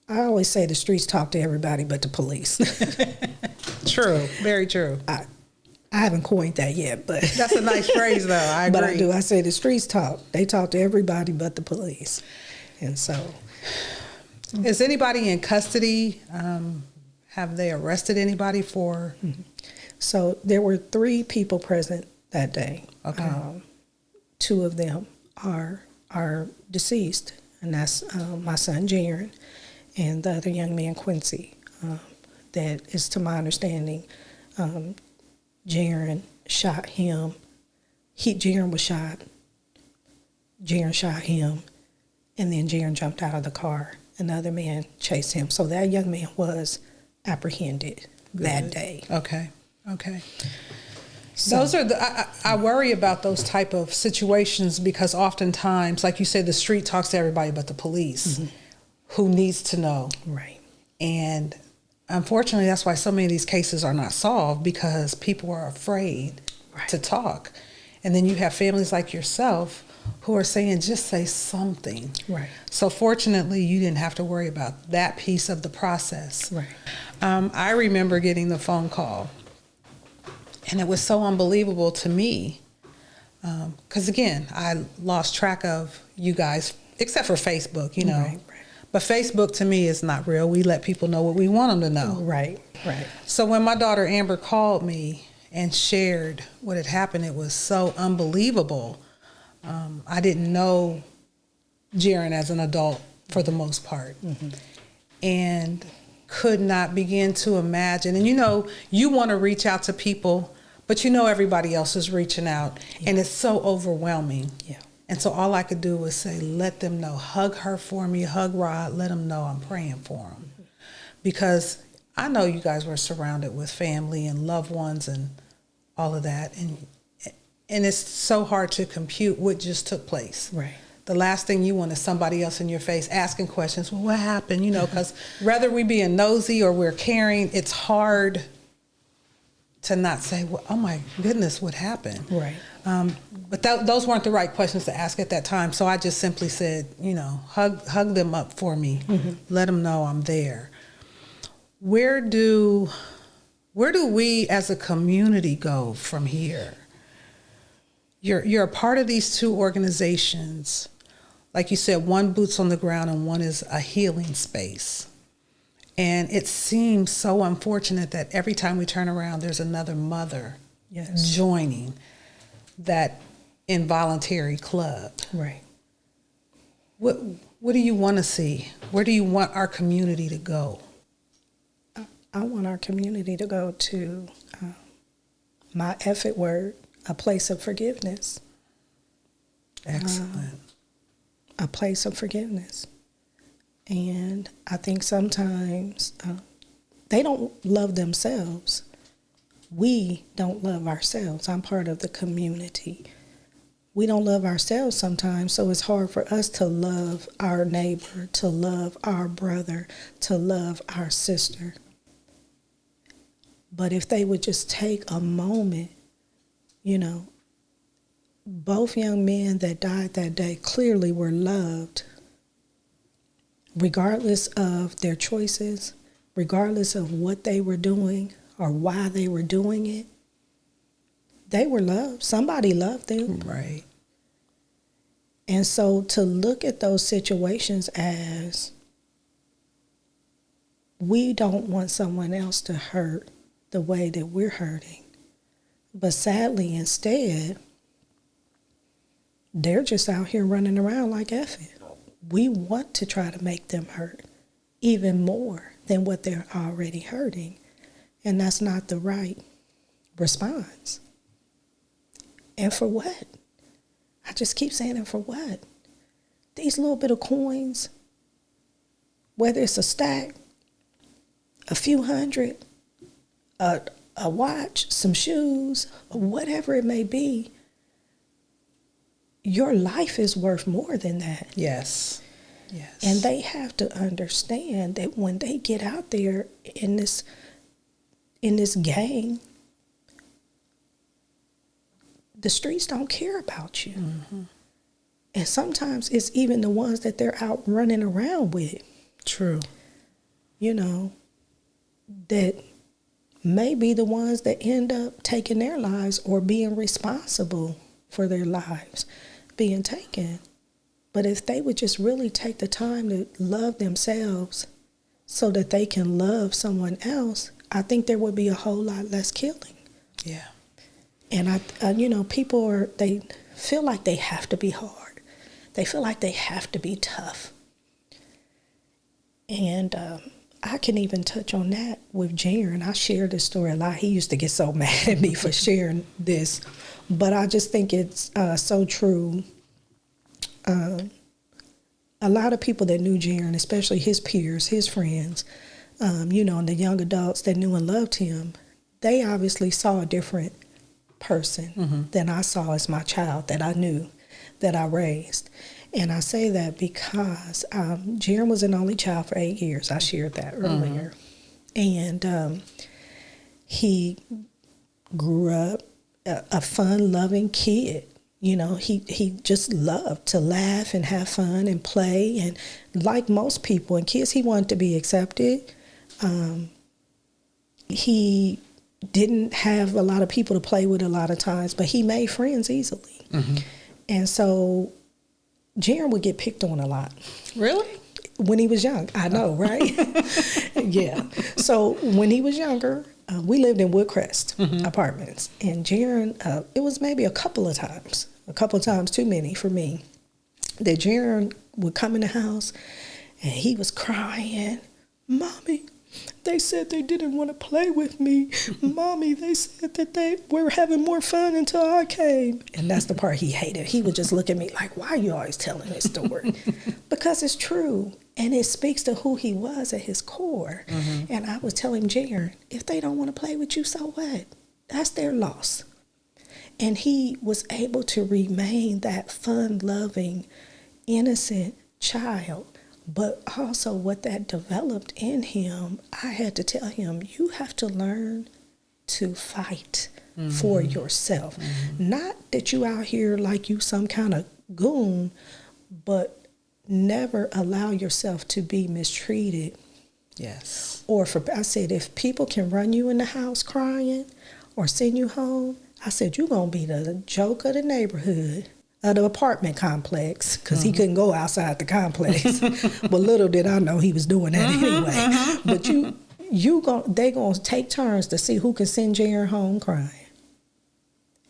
I always say the streets talk to everybody but the police. True, very true. I haven't coined that yet, but That's a nice phrase, though. I agree. But I do. I say the streets talk. They talk to everybody but the police, and so. Is anybody in custody? Have they arrested anybody for? So there were 3 people present that day. Okay. 2 of them are deceased, and that's my son Jaron and the other young man Quincy. That is, to my understanding, Jaron shot him. Jaron was shot. Jaron shot him, and then Jaron jumped out of the car. Another man chased him. So that young man was apprehended that day. Okay. So, those are I worry about those type of situations because oftentimes, like you said, the street talks to everybody but the police, who needs to know. Right. And unfortunately, that's why so many of these cases are not solved, because people are afraid to talk. And then you have families like yourself who are saying, just say something. Right. So fortunately, you didn't have to worry about that piece of the process. Right. I remember getting the phone call, and it was so unbelievable to me, because again, I lost track of you guys, except for Facebook, Right. But Facebook to me is not real. We let people know what we want them to know. Right. So when my daughter Amber called me and shared what had happened, it was so unbelievable. I didn't know Jaron as an adult for the most part, and could not begin to imagine. And you want to reach out to people, but everybody else is reaching out, and it's so overwhelming. Yeah. And so all I could do was say, let them know, hug her for me, hug Rod, let them know I'm praying for them. Because I know you guys were surrounded with family and loved ones and all of that. And it's so hard to compute what just took place. Right. The last thing you want is somebody else in your face asking questions. Well, what happened? Because whether we being nosy or we're caring, it's hard to not say, well, oh my goodness, what happened? Right. But those weren't the right questions to ask at that time. So I just simply said, hug them up for me. Let them know I'm there. Where do we as a community go from here? You're a part of these 2 organizations. Like you said, one boots on the ground and one is a healing space. And it seems so unfortunate that every time we turn around, there's another mother joining that involuntary club. Right. What do you want to see? Where do you want our community to go? I want our community to go to my effort word, a place of forgiveness. Excellent. A place of forgiveness. And I think sometimes they don't love themselves. We don't love ourselves. I'm part of the community. we don't love ourselves sometimes, so it's hard for us to love our neighbor, to love our brother, to love our sister. But if they would just take a moment, you know, both young men that died that day clearly were loved, regardless of their choices, regardless of what they were doing or why they were doing it. They were loved. Somebody loved them. Right. And so to look at those situations as we don't want someone else to hurt the way that we're hurting. But sadly, instead, they're just out here running around like F it. We want to try to make them hurt even more than what they're already hurting. And that's not the right response. And for what? I just keep saying it for what? These little bit of coins, whether it's a stack, a few hundred, a watch, some shoes, whatever it may be, your life is worth more than that. Yes. Yes. And they have to understand that when they get out there in this gang, the streets don't care about you. Mm-hmm. And sometimes it's even the ones that they're out running around with. True. You know, that may be the ones that end up taking their lives or being responsible for their lives being taken. But if they would just really take the time to love themselves so that they can love someone else, I think there would be a whole lot less killing. Yeah. And people they feel like they have to be hard. They feel like they have to be tough. And I can even touch on that with Jaron. I share this story a lot. He used to get so mad at me for sharing this, but I just think it's so true. A lot of people that knew Jaron, especially his peers, his friends, and the young adults that knew and loved him, they obviously saw a different person than I saw as my child, that I knew, that I raised. And I say that because Jaron was an only child for 8 years. I shared that earlier. And he grew up a fun-loving kid. You know, he just loved to laugh and have fun and play. And like most people and kids, he wanted to be accepted. He didn't have a lot of people to play with a lot of times, but he made friends easily. Mm-hmm. And so Jaron would get picked on a lot. Really? When he was young. I know, right? Yeah. So when he was younger, we lived in Woodcrest Apartments. And Jaron, it was maybe a couple of times too many for me, that Jaron would come in the house and he was crying, "Mommy, they said they didn't want to play with me. Mommy, they said that they were having more fun until I came." And that's the part he hated. He would just look at me like, "Why are you always telling this story?" Because it's true. And it speaks to who he was at his core. Mm-hmm. And I was telling Jaron, if they don't want to play with you, so what? That's their loss. And he was able to remain that fun-loving, innocent child. But also what that developed in him, I had to tell him, you have to learn to fight for yourself. Not that you out here like you some kind of goon, but never allow yourself to be mistreated. Yes. Or I said, if people can run you in the house crying or send you home, I said, you're going to be the joke of the neighborhood, of the apartment complex, because he couldn't go outside the complex. But little did I know he was doing that anyway. But they going to take turns to see who can send Jaron home crying.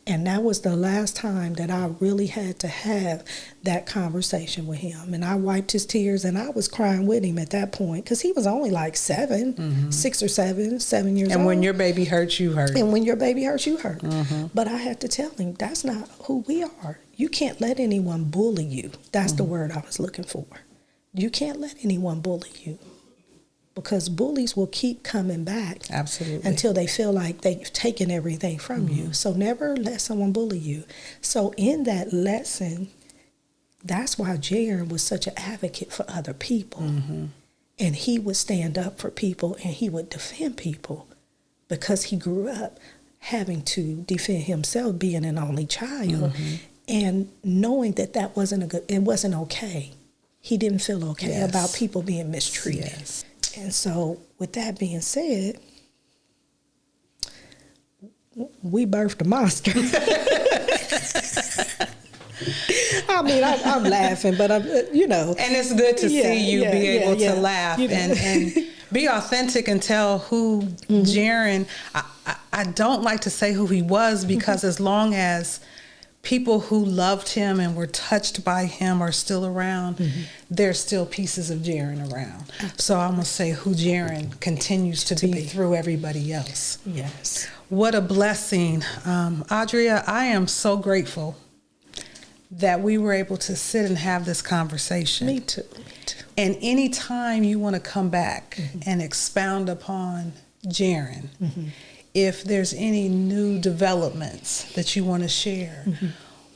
And that was the last time that I really had to have that conversation with him. And I wiped his tears, and I was crying with him at that point, because he was only like 7 or 7 years old. And when your baby hurts, you hurt. And when your baby hurts, you hurt. But I had to tell him, that's not who we are. You can't let anyone bully you. That's the word I was looking for. You can't let anyone bully you. because bullies will keep coming back. Absolutely. Until they feel like they've taken everything from you. So never let someone bully you. So in that lesson, that's why Jaron was such an advocate for other people. And he would stand up for people and he would defend people because he grew up having to defend himself, being an only child, and knowing that that wasn't it wasn't okay. He didn't feel okay about people being mistreated. And so with that being said, we birthed a monster. I mean, I'm laughing, but I'm, you know. And it's good to see you be able to laugh and be authentic and tell who Jaron, I don't like to say who he was because as long as people who loved him and were touched by him are still around, there's still pieces of Jaron around. So I'm going to say who Jaron continues to be through everybody else. Yes. What a blessing. Audrea, I am so grateful that we were able to sit and have this conversation. Me too. And anytime you want to come back and expound upon Jaron, if there's any new developments that you want to share,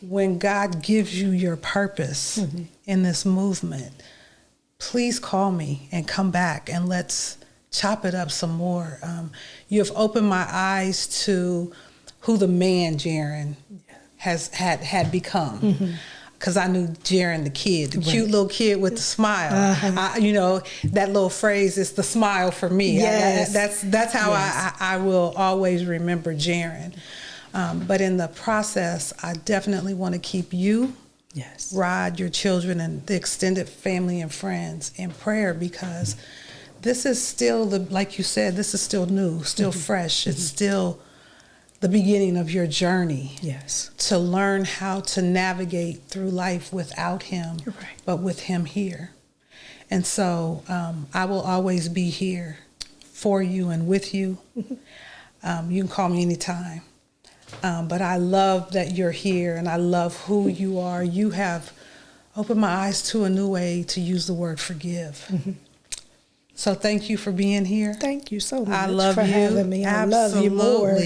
when God gives you your purpose in this movement, please call me and come back and let's chop it up some more. You have opened my eyes to who the man Jaron had become. Because I knew Jaron the kid, the cute little kid with the smile. You know, that little phrase is the smile for me. Yes. That's how I will always remember Jaron. But in the process, I definitely want to keep you, Rod, your children, and the extended family and friends in prayer because this is still, like you said, this is still new, still fresh. It's still the beginning of your journey to learn how to navigate through life without him, but with him here. And so I will always be here for you and with you. You can call me anytime. But I love that you're here and I love who you are. You have opened my eyes to a new way to use the word forgive. So thank you for being here. Thank you so much I love for having me. I love you more.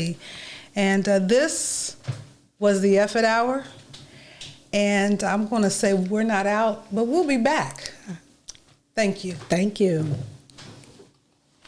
And this was the F It Hour. And I'm going to say we're not out, but we'll be back. Thank you. Thank you.